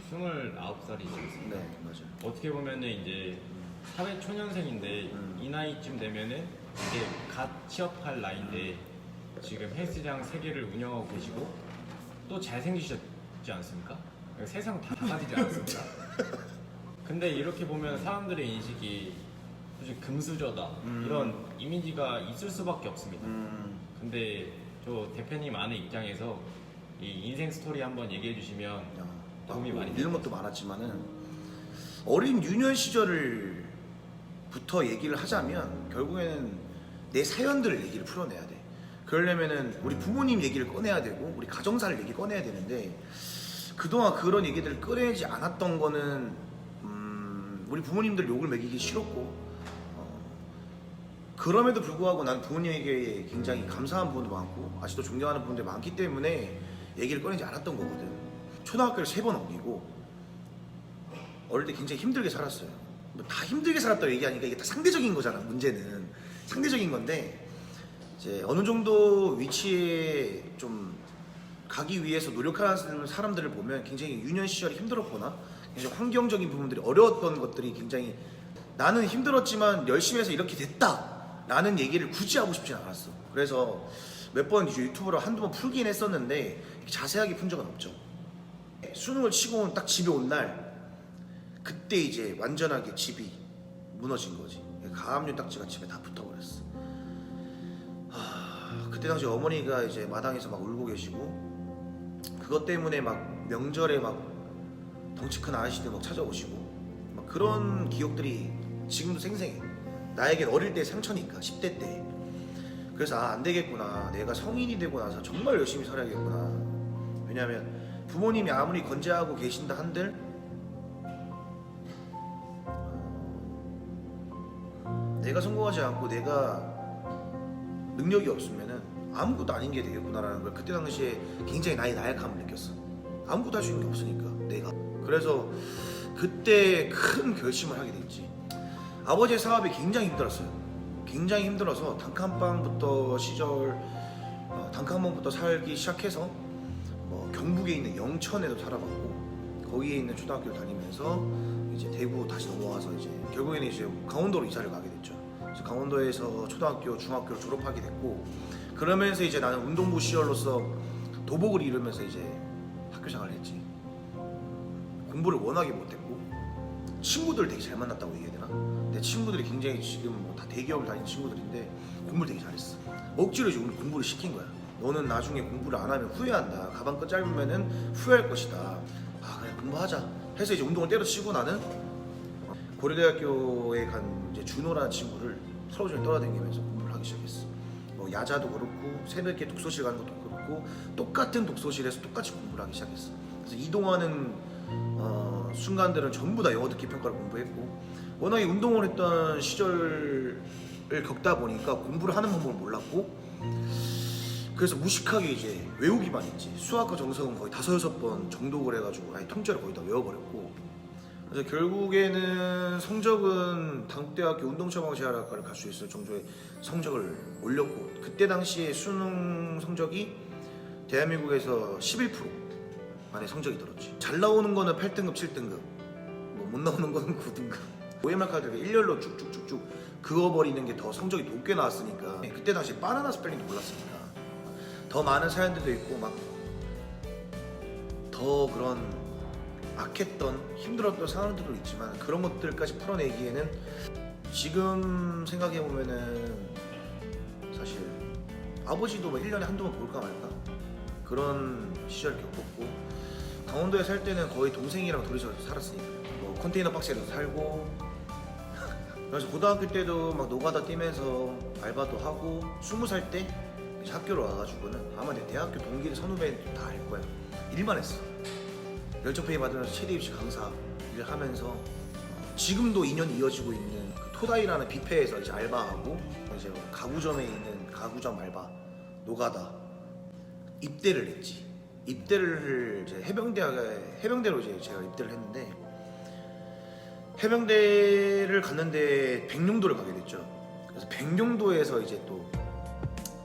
29살이지 않습니까? 네, 맞아요. 어떻게 보면은 이제 사회 초년생인데 이 나이쯤 되면은 이제 갓 취업할 나이인데 지금 헬스장 3개를 운영하고 계시고 또 잘생기셨지 않습니까? 세상 다 가지지 않습니까? 근데 이렇게 보면 사람들의 인식이 솔직히 금수저다 이런 이미지가 있을 수밖에 없습니다. 근데 저 대표님 아는 입장에서 이 인생 스토리 한번 얘기해 주시면 도움이 많이 이런 것도 많았지만은 어린 유년 시절을 부터 얘기를 하자면 결국에는 내 사연들을 얘기를 풀어내야 돼. 그러려면은 우리 부모님 얘기를 꺼내야 되고 우리 가정사를 얘기 꺼내야 되는데 그동안 그런 얘기들을 꺼내지 않았던 거는 우리 부모님들 욕을 먹이기 싫었고 그럼에도 불구하고 난 부모님에게 굉장히 감사한 부분도 많고 아직도 존경하는 부분들이 많기 때문에 얘기를 꺼내지 않았던 거거든. 초등학교를 3번 옮기고 어릴 때 굉장히 힘들게 살았어요. 뭐 다 힘들게 살았다고 얘기하니까 이게 다 상대적인 거잖아. 문제는 상대적인 건데 이제 어느 정도 위치에 좀 가기 위해서 노력하는 사람들을 보면 굉장히 유년 시절이 힘들었거나 굉장히 환경적인 부분들이 어려웠던 것들이 굉장히 나는 힘들었지만 열심히 해서 이렇게 됐다 라는 얘기를 굳이 하고 싶진 않았어. 그래서 몇 번 이제 유튜브로 한두 번 풀긴 했었는데 자세하게 푼 적은 없죠. 수능을 치고 딱 집에 온 날 그때 이제 완전하게 집이 무너진 거지. 가압류 딱지가 집에 다 붙어버렸어. 그때 당시 어머니가 이제 마당에서 막 울고 계시고 그것 때문에 막 명절에 막 덩치 큰 아저씨들 막 찾아오시고 막 그런 기억들이 지금도 생생해. 나에겐 어릴 때 상처니까 10대 때. 그래서 안 되겠구나. 내가 성인이 되고 나서 정말 열심히 살아야겠구나. 왜냐하면 부모님이 아무리 건재하고 계신다 한들 내가 성공하지 않고 내가 능력이 없으면은 아무것도 아닌 게 되겠구나라는 걸 그때 당시에 굉장히 나의 나약함을 느꼈어. 아무것도 할 수 있는 게 없으니까 내가. 그래서 그때 큰 결심을 하게 됐지. 아버지의 사업이 굉장히 힘들었어요. 굉장히 힘들어서 단칸방부터 단칸방부터 살기 시작해서 뭐 경북에 있는 영천에도 살아봤고 거기에 있는 초등학교를 다니면서 이제 대구 다시 넘어와서 이제 결국에는 이제 강원도로 이사를 가게 됐죠. 그래서 강원도에서 초등학교, 중학교를 졸업하게 됐고 그러면서 이제 나는 운동부 시절로서 도복을 이루면서 이제 학교 생활을 했지. 공부를 워낙에 못했고 친구들 되게 잘 만났다고 얘기해야 되나? 내 친구들이 굉장히 지금 뭐 다 대기업을 다니는 친구들인데 공부를 되게 잘했어. 억지로 이제 공부를 시킨 거야. 너는 나중에 공부를 안 하면 후회한다. 가방 끈 짧으면은 후회할 것이다. 아 그래 공부하자. 해서 이제 운동을 때려치고 나는 고려대학교에 간 이제 준호라는 친구를 서로 중에 떠나다니면서 공부를 하기 시작했어. 뭐 야자도 그렇고 새벽에 독서실 가는 것도 그렇고 똑같은 독서실에서 똑같이 공부를 하기 시작했어. 그래서 이동하는 순간들은 전부 다 영어 듣기 평가를 공부했고 워낙에 운동을 했던 시절을 겪다 보니까 공부를 하는 방법을 몰랐고 그래서 무식하게 이제 외우기만 했지. 수학과 정석은 거의 5-6번 정독을 해가지고 아예 통째로 거의 다 외워버렸고 그래서 결국에는 성적은 당국대학교 운동처방재활학과를 갈 수 있을 정도의 성적을 올렸고 그때 당시에 수능 성적이 대한민국에서 11% 안에 성적이 들었지. 잘 나오는 거는 8등급, 7등급 뭐 못 나오는 거는 9등급 OMR 카드가 일렬로 쭉쭉쭉쭉 그어버리는 게 더 성적이 높게 나왔으니까 그때 당시 바나나 스펠링도 몰랐으니까 더 많은 사연들도 있고 막 더 그런 악했던 힘들었던 상황들도 있지만 그런 것들까지 풀어내기에는 지금 생각해보면은 사실 아버지도 뭐 1년에 한두 번 볼까 말까 그런 시절을 겪었고 강원도에 살 때는 거의 동생이랑 둘이서 살았으니까 뭐 컨테이너 박스에도 살고 그래서 고등학교 때도 막 노가다 뛰면서 알바도 하고 20살 때 이제 학교로 와가지고는 아마 내 대학교 동기들 선후배 다 알 거야. 일만 했어. 열정페이 받으면서 최대 입시 강사 일을 하면서 지금도 2년 이어지고 있는 그 토다이라는 뷔페에서 이제 알바하고 이제 가구점에 있는 가구점 알바 노가다 입대를 했지. 입대를 이제 해병대로 이제 제가 입대를 했는데 해병대를 갔는데 백령도를 가게 됐죠. 그래서 백령도에서 이제 또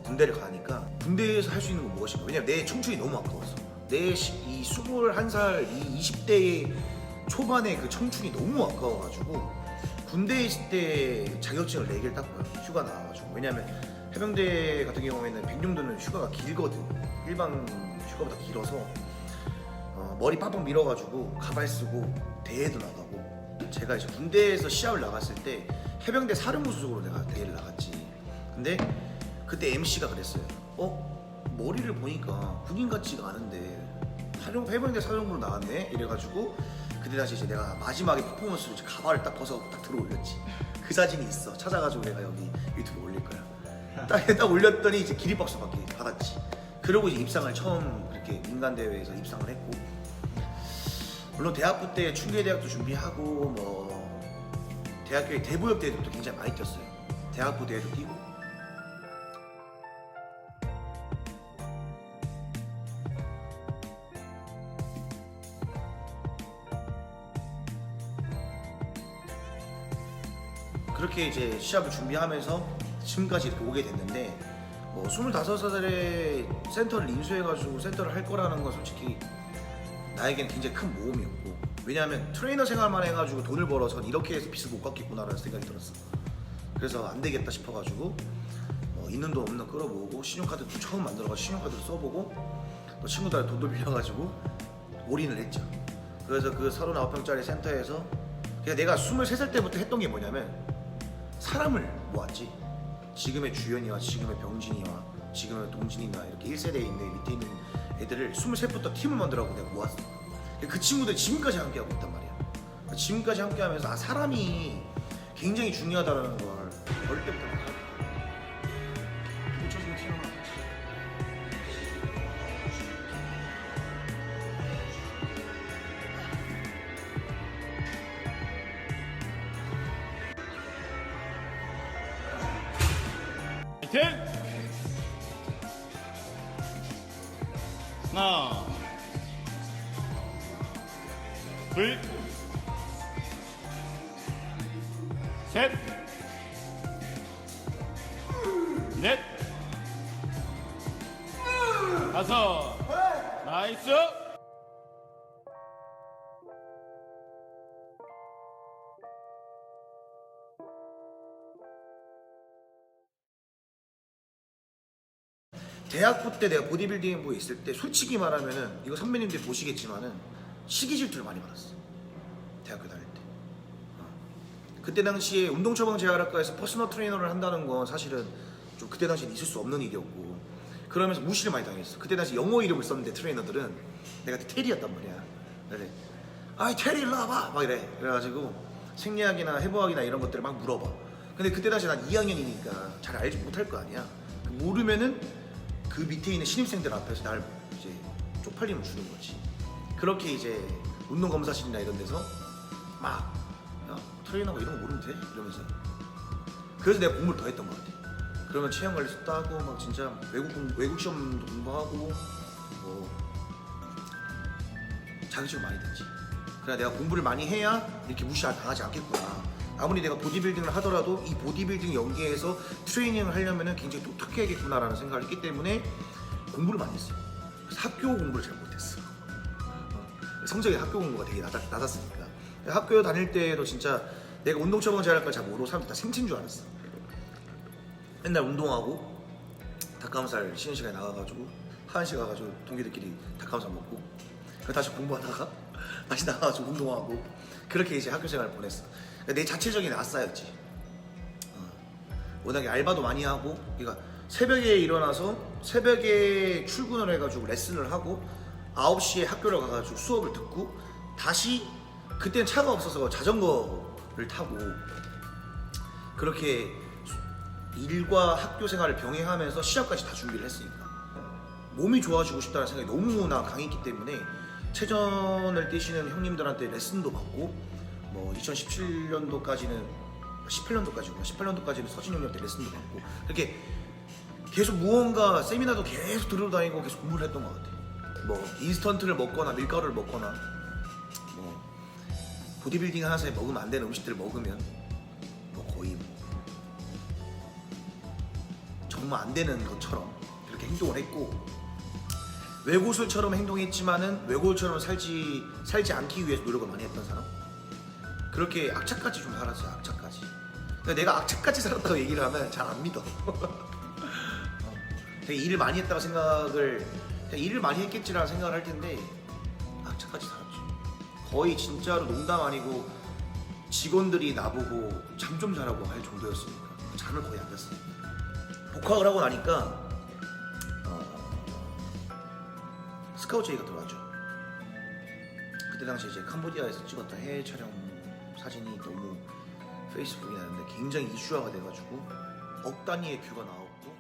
군대를 가니까 군대에서 할 수 있는 건 무엇인가. 왜냐면 내 청춘이 너무 아까웠어. 내 이 21살 이 20대 초반의 그 청춘이 너무 아까워가지고 군대에 있을 때 자격증을 4개를 땄고요. 휴가 나와가지고. 왜냐면 해병대 같은 경우에는 100년도는 휴가가 길거든. 일반 휴가보다 길어서 머리 빡빡 밀어가지고 가발 쓰고 대회도 나가고. 제가 이제 군대에서 시합을 나갔을 때 해병대 사령부 소속으로 내가 대회를 나갔지. 근데 그때 MC가 그랬어요. 머리를 보니까 군인 같지가 않은데 해병대 사령부로 나왔네? 이래가지고 그때 다시 이제 내가 마지막에 퍼포먼스로 이제 가발을 딱 벗어 딱 들어올렸지. 그 사진이 있어. 찾아가지고 내가 여기 유튜브에 올릴 거야. 딱 올렸더니 이제 기립박수 받았지. 그러고 이제 입상을 처음 그렇게 민간 대회에서 입상을 했고, 물론 대학부 때 충계대학도 준비하고 뭐 대학교의 대부협 대회도 굉장히 많이 뛰었어요. 대학부 대회도 뛰고. 그렇게 이제 시합을 준비하면서 지금까지 이렇게 오게 됐는데, 뭐 25살에 센터를 인수해가지고 센터를 할 거라는 건 솔직히 나에겐 굉장히 큰 모험이었고, 왜냐하면 트레이너 생활만 해가지고 돈을 벌어서 이렇게 해서 빚을 못 갚겠구나라는 생각이 들었어. 그래서 안 되겠다 싶어가지고 있는 돈 없는 돈 끌어모으고 신용카드도 처음 만들어가지고 신용카드를 써보고 또 친구들한테 돈도 빌려가지고 올인을 했죠. 그래서 그 39평짜리 센터에서 그냥 내가 23살 때부터 했던 게 뭐냐면 사람을 모았지. 지금의 주연이와 지금의 병진이와 지금의 동진이나 이렇게 1세대에 있는 밑에 있는 애들을 23부터 팀을 만들어갖고 내가 모았어. 그 친구들 지금까지 함께하고 있단 말이야. 지금까지 함께하면서 사람이 굉장히 중요하다는 걸 어릴 때부터 막 묻혀지는 티가 나. 화이팅! 하나, 둘, 셋, 넷, 다섯, 나이스! 대학부 때 내가 보디빌딩부에 있을 때 솔직히 말하면은 이거 선배님들 보시겠지만은 시기 질투를 많이 받았어. 대학교 다닐 때. 그때 당시에 운동처방 재활학과에서 퍼스널 트레이너를 한다는 건 사실은 좀 그때 당시에 있을 수 없는 일이었고, 그러면서 무시를 많이 당했어. 그때 당시 영어 이름을 썼는데 트레이너들은 내가 그때 테리였단 말이야. 그래, 아이 테리 일로 와봐 막 이래. 그래가지고 생리학이나 해부학이나 이런 것들을 막 물어봐. 근데 그때 당시 난 2학년이니까 잘 알지 못할 거 아니야. 모르면은 그 밑에 있는 신입생들 앞에서 날 이제 쪽팔림을 주는 거지. 그렇게 이제 운동검사실이나 이런 데서 막 야, 트레이너가 이런 거 모르면 돼? 이러면서. 그래서 내가 공부를 더 했던 것 같아. 그러면 체형관리서 따고 막 진짜 외국 시험도 공부하고 뭐 자격증 많이 됐지. 그래 내가 공부를 많이 해야 이렇게 무시 당하지 않겠구나. 아무리 내가 보디빌딩을 하더라도 이 보디빌딩 연계해서 트레이닝을 하려면 굉장히 똑똑해야겠구나라는 생각을 했기 때문에 공부를 많이 했어요. 그래서 학교 공부를 잘 못했어. 성적이 학교 공부가 되게 낮았으니까. 학교 다닐 때도 진짜 내가 운동처방 재활학과 잘 모르고 사람들 다 생친 줄 알았어. 맨날 운동하고 닭가슴살 쉬는 시간에 나가가지고 하은씨 가가지고 동기들끼리 닭가슴살 먹고 다시 공부하다가 다시 나가가지고 운동하고 그렇게 이제 학교 생활을 보냈어. 내 자체적인 아싸였지. 워낙에 알바도 많이 하고, 그러니까 새벽에 일어나서 새벽에 출근을 해가지고 레슨을 하고 9시에 학교를 가가지고 수업을 듣고 다시 그때는 차가 없어서 자전거를 타고 그렇게 일과 학교 생활을 병행하면서 시합까지 다 준비를 했으니까 몸이 좋아지고 싶다는 생각이 너무나 강했기 때문에 체전을 뛰시는 형님들한테 레슨도 받고 뭐 2017년도까지는 18년도까지는 서진 형님한테 레슨도 받고 이렇게 계속 무언가 세미나도 계속 들어다니고 계속 공부를 했던 것 같아. 뭐 인스턴트를 먹거나 밀가루를 먹거나 뭐 보디빌딩 하나에 먹으면 안 되는 음식들을 먹으면 뭐 거의 정말 안 되는 것처럼 그렇게 행동을 했고, 외고술처럼 행동했지만은 외고술처럼 살지 않기 위해서 노력을 많이 했던 사람. 그렇게 악착같이 좀 살았어요. 악착같이. 그러니까 내가 악착같이 살았다고 얘기를 하면 잘 안 믿어. 되게 일을 많이 했다고 생각을, 그냥 일을 많이 했겠지라는 생각을 할 텐데 악착같이 살았지. 거의 진짜로 농담 아니고 직원들이 나보고 잠 좀 자라고 할 정도였으니까 잠을 거의 안 잤어요. 복학을 하고 나니까 스카우트 제의가 들어왔죠. 그때 당시 이제 캄보디아에서 찍었던 해외 촬영 사진이 너무 페이스북에 나는데 굉장히 이슈화가 돼가지고 억 단위의 뷰가 나왔고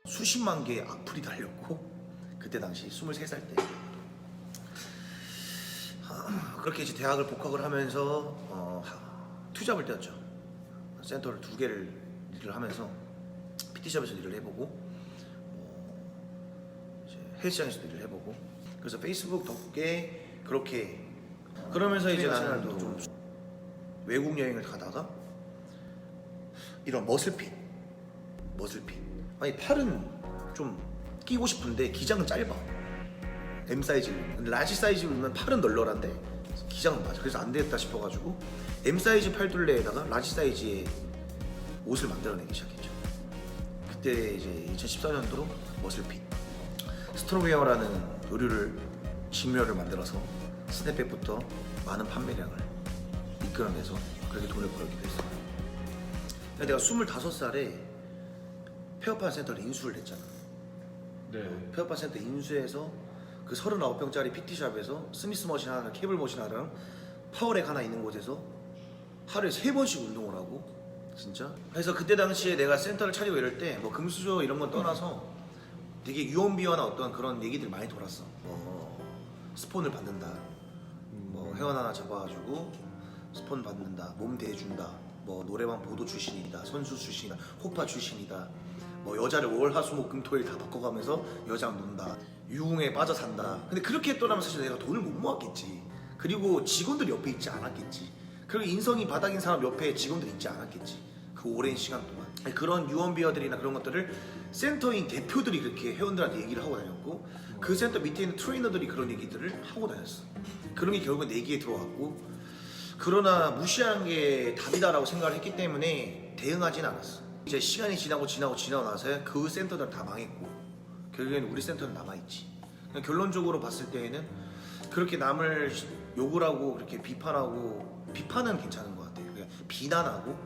수십만 개의 악플이 달렸고 그때 당시 23살 때 그렇게 이제 대학을 복학을 하면서 투잡을 뛰었죠. 센터를 2개를 일을 하면서 PT샵에서 일을 해보고 이제 헬스장에서도 일을 해보고 그래서 페이스북 덕에 그렇게 그러면서 이제 나는 좀 외국 여행을 가다가 이런 머슬핏 아니 팔은 좀 끼고 싶은데 기장은 짧아. M 사이즈를 근데 라지 사이즈면 팔은 널널한데 기장은 맞아. 그래서 안 되겠다 싶어가지고 M 사이즈 팔둘레에다가 라지 사이즈의 옷을 만들어내기 시작했죠. 그때 이제 2014년도로 머슬핏 스트롱웨어라는 의류를 만들어서 스냅백부터 많은 판매량을 이끌어내서 그렇게 돈을 벌기도 했어요. 내가 25살에 페어판 센터를 인수를 했잖아. 네. 페어판 센터 인수해서 그 39평짜리 PT샵에서 스미스 머신 하나, 케이블 머신 하나랑 파워렉 하나 있는 곳에서 하루에 3번씩 운동을 하고 진짜. 그래서 그때 당시에 내가 센터를 차리고 이럴 때 뭐 금수저 이런 건 떠나서 되게 유언비어나 어떤 그런 얘기들 많이 돌았어. 스폰을 받는다. 뭐 회원 하나 잡아가지고 스폰 받는다. 몸 대해준다. 뭐 노래방 보도 출신이다. 선수 출신이다. 호파 출신이다. 뭐 여자를 월화수목금토일 다 바꿔가면서 여자랑 논다. 유흥에 빠져 산다. 근데 그렇게 했더라면 사실 내가 돈을 못 모았겠지. 그리고 직원들이 옆에 있지 않았겠지. 그리고 인성이 바닥인 사람 옆에 직원들이 있지 않았겠지. 그 오랜 시간 동안. 그런 유언비어들이나 그런 것들을 센터인 대표들이 그렇게 회원들한테 얘기를 하고 다녔고 그 센터 밑에 있는 트레이너들이 그런 얘기들을 하고 다녔어. 그런 게 결국은 내 귀에 들어왔고 그러나 무시하는 게 답이다라고 생각을 했기 때문에 대응하진 않았어. 이제 시간이 지나고 나서야 그 센터들은 다 망했고 결국에는 우리 센터는 남아있지. 그냥 결론적으로 봤을 때에는 그렇게 남을 욕을 하고 그렇게 비판은 괜찮은 것 같아요. 그냥 비난하고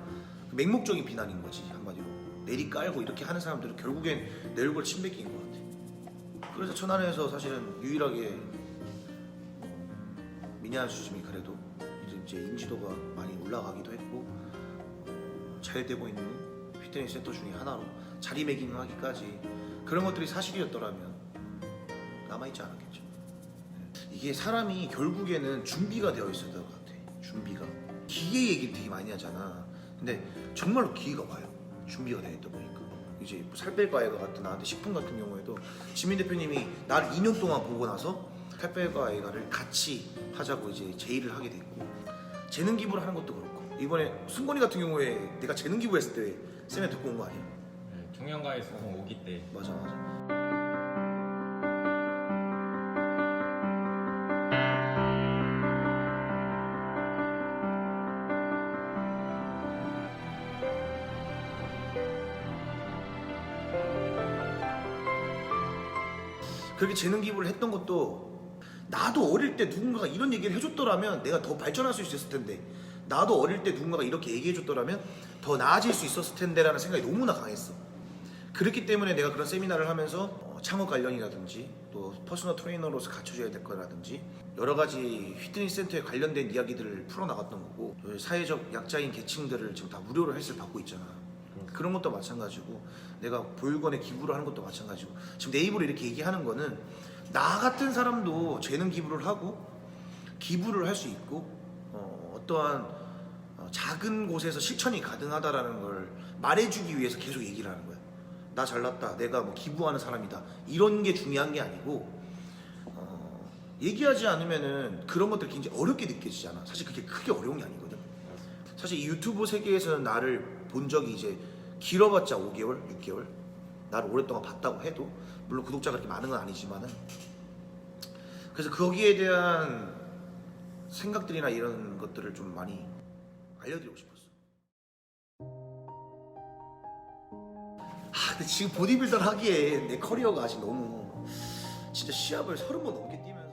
맹목적인 비난인 거지 한마디로. 내리 깔고 이렇게 하는 사람들은 결국엔 내 얼굴 침뱉기인 것 같아. 그래서 천안에서 사실은 유일하게 미니한 수심이 그래도 이제 인지도가 많이 올라가기도 했고 잘 되고 있는 피트니스 센터 중에 하나로 자리매김하기까지 그런 것들이 사실이었더라면 남아있지 않았겠죠. 이게 사람이 결국에는 준비가 되어 있어야 될 것 같아. 준비가. 기계 얘기 되게 많이 하잖아. 근데 정말로 기회가 와요. 준비가 되어 있다 보니까. 이제 살 뺄 과외가 같은 나한테 식품 같은 경우에도 지민 대표님이 나를 2년 동안 보고 나서 살 뺄 과외가를 같이 하자고 이제 제의를 하게 됐고 재능 기부를 하는 것도 그렇고 이번에 승건이 같은 경우에 내가 재능 기부했을 때 쌤이 듣고 온 거 아니야? 네. 종영가에서 오기 때. 맞아. 그렇게 재능 기부를 했던 것도 나도 어릴 때 누군가가 이런 얘기를 해줬더라면 내가 더 발전할 수 있었을 텐데 나도 어릴 때 누군가가 이렇게 얘기해줬더라면 더 나아질 수 있었을 텐데라는 생각이 너무나 강했어. 그렇기 때문에 내가 그런 세미나를 하면서 창업 관련이라든지 또 퍼스널 트레이너로서 갖춰줘야 될 거라든지 여러 가지 피트니스 센터에 관련된 이야기들을 풀어나갔던 거고 사회적 약자인 계층들을 지금 다 무료로 헬스를 받고 있잖아. 그런 것도 마찬가지고 내가 보육원에 기부를 하는 것도 마찬가지고 지금 내 입으로 이렇게 얘기하는 거는 나 같은 사람도 재능 기부를 하고 기부를 할 수 있고 어떠한 작은 곳에서 실천이 가능하다라는 걸 말해주기 위해서 계속 얘기를 하는 거야. 나 잘났다. 내가 뭐 기부하는 사람이다. 이런 게 중요한 게 아니고 얘기하지 않으면은 그런 것들이 굉장히 어렵게 느껴지잖아. 사실 그게 크게 어려운 게 아니거든. 사실 이 유튜브 세계에서는 나를 본 적이 이제 길어봤자 5개월, 6개월. 나를 오랫동안 봤다고 해도 물론 구독자가 그렇게 많은 건 아니지만은 그래서 거기에 대한 생각들이나 이런 것들을 좀 많이 알려드리고 싶었어. 근데 지금 보디빌더 하기에 내 커리어가 아직 너무 진짜 시합을 30번 넘게 뛰면서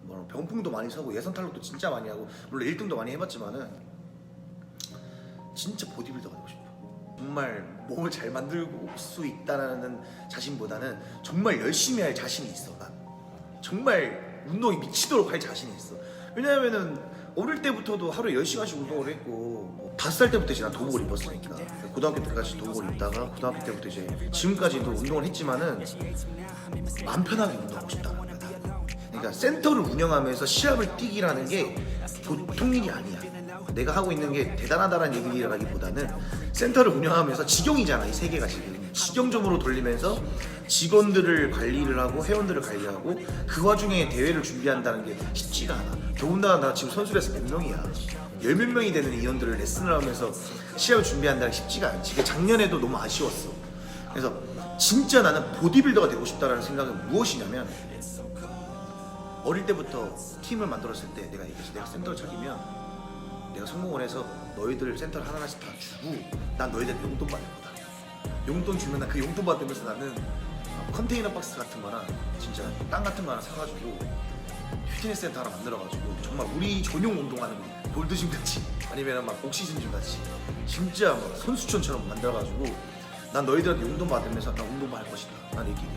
뭐 병풍도 많이 서고 예선 탈락도 진짜 많이 하고 물론 1등도 많이 해봤지만은 진짜 보디빌더가 되고 싶어. 정말 몸을 잘 만들 수 있다는 자신보다는 정말 열심히 할 자신이 있어. 난 정말 운동이 미치도록 할 자신이 있어. 왜냐하면은 어릴 때부터도 하루에 10시간씩 운동을 했고 뭐 5살 때부터 이제 난 도복을 입었으니까 고등학교 때까지 도복을 입다가 고등학교 때부터 이제 지금까지도 운동을 했지만은 마음 편하게 운동하고 싶다는 거야. 그러니까 센터를 운영하면서 시합을 뛰기라는 게 보통 일이 아니야. 내가 하고 있는 게 대단하다는 얘기라기보다는 센터를 운영하면서 직영이잖아. 이 세계가 지금 직영점으로 돌리면서 직원들을 관리를 하고 회원들을 관리하고 그 와중에 대회를 준비한다는 게 쉽지가 않아. 더군다나 나 지금 선수에서 몇 명이야. 10몇 명이 되는 인원들을 레슨을 하면서 시합을 준비한다는 게 쉽지가 않지. 그게 작년에도 너무 아쉬웠어. 그래서 진짜 나는 보디빌더가 되고 싶다라는 생각은 무엇이냐면 어릴 때부터 팀을 만들었을 때 내가 얘기했어. 내가 센터를 차리면 내가 성공을 해서 너희들 센터를 하나씩 다 주고 난 너희들한테 용돈 받을 거다. 용돈 주면 난 그 용돈 받으면서 나는 컨테이너 박스 같은 거나 진짜 땅 같은 거 하나 사가지고 피트니스 센터 하나 만들어가지고 정말 우리 전용 운동하는 거 골드짐 같이 아니면 막 옥시즌짐 같이 진짜 막 선수촌처럼 만들어가지고 난 너희들한테 용돈 받으면서 나 운동만 할 것이다. 난 얘기해.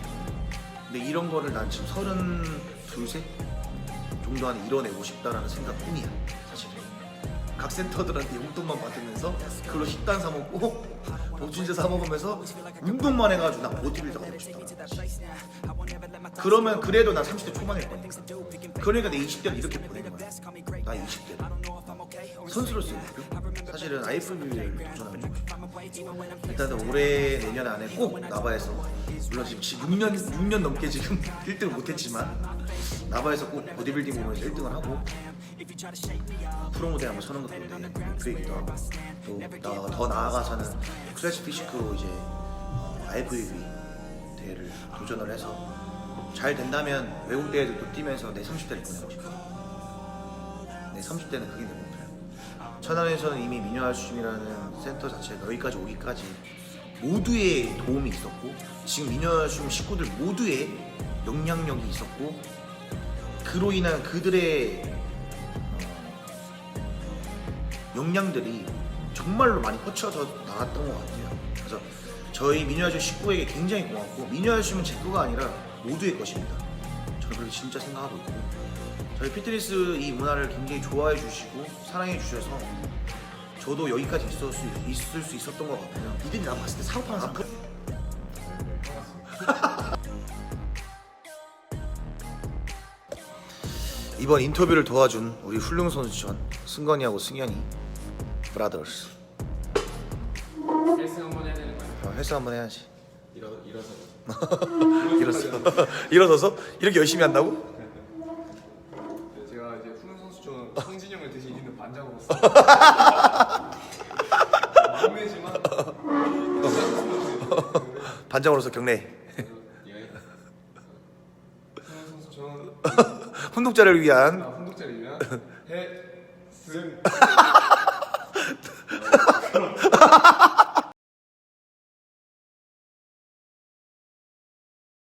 근데 이런 거를 난 지금 32, 3 정도 안에 이뤄내고 싶다라는 생각뿐이야. 사실은 각 센터들한테 용돈만 받으면서 그걸로 식단 사 먹고 보충제 사 먹으면서 운동만 해가지고 나 보디빌더가 되고 싶다. 그러면 그래도 난 30대 초반일 거니까. 그러니까 내 20대를 이렇게 보내는 거야. 나 20대를 선수로서의 목표? 사실은 IFBB를 도전하고 싶어. 일단은 올해 내년 안에 꼭 나바에서 물론 지금 6년 넘게 지금 1등을 못했지만 나바에서 꼭 보디빌딩 보면서 1등을 하고 프로모델 한번 서는 것도 내 목표이기도 하고 또 더 나아가서는 스트레치 피시크로 이제 IFBB 대회를 도전을 해서 잘 된다면 외국 대회들도 뛰면서 내 30대를 보내고 싶어. 내 30대는 그게 내 목표야. 천안에서는 이미 미녀아춤이라는 센터 자체 여기까지 오기까지 모두의 도움이 있었고 지금 미녀아춤 식구들 모두의 영향력이 있었고 그로 인한 그들의 역량들이 정말로 많이 뻗쳐져 나갔던 것 같아요. 그래서 저희 미녀아춤 식구에게 굉장히 고맙고 미녀아춤은 제 거가 아니라 모두의 것입니다. 저는 그렇게 진짜 생각하고 있고 저희 피트니스 이 문화를 굉장히 좋아해 주시고 사랑해 주셔서 저도 여기까지 있을 수 있었던 것 같아요. 이들이 나 봤을 때 사업하는 사람 이번 인터뷰를 도와준 우리 훌륭 선수촌 승건이하고 승현이 브라더스. 헬스 한번 해야 되는 거야. 헬스 한번 해야지. 일어서. 일어서서 이렇게 열심히 한다고? 제가 이제 훌륭 선수촌 성진형을 대신 이기는 반장으로서 막내지만 반장으로서 경례. 훌륭 선수촌 훈독자를 위한 훈독자를 위한 해승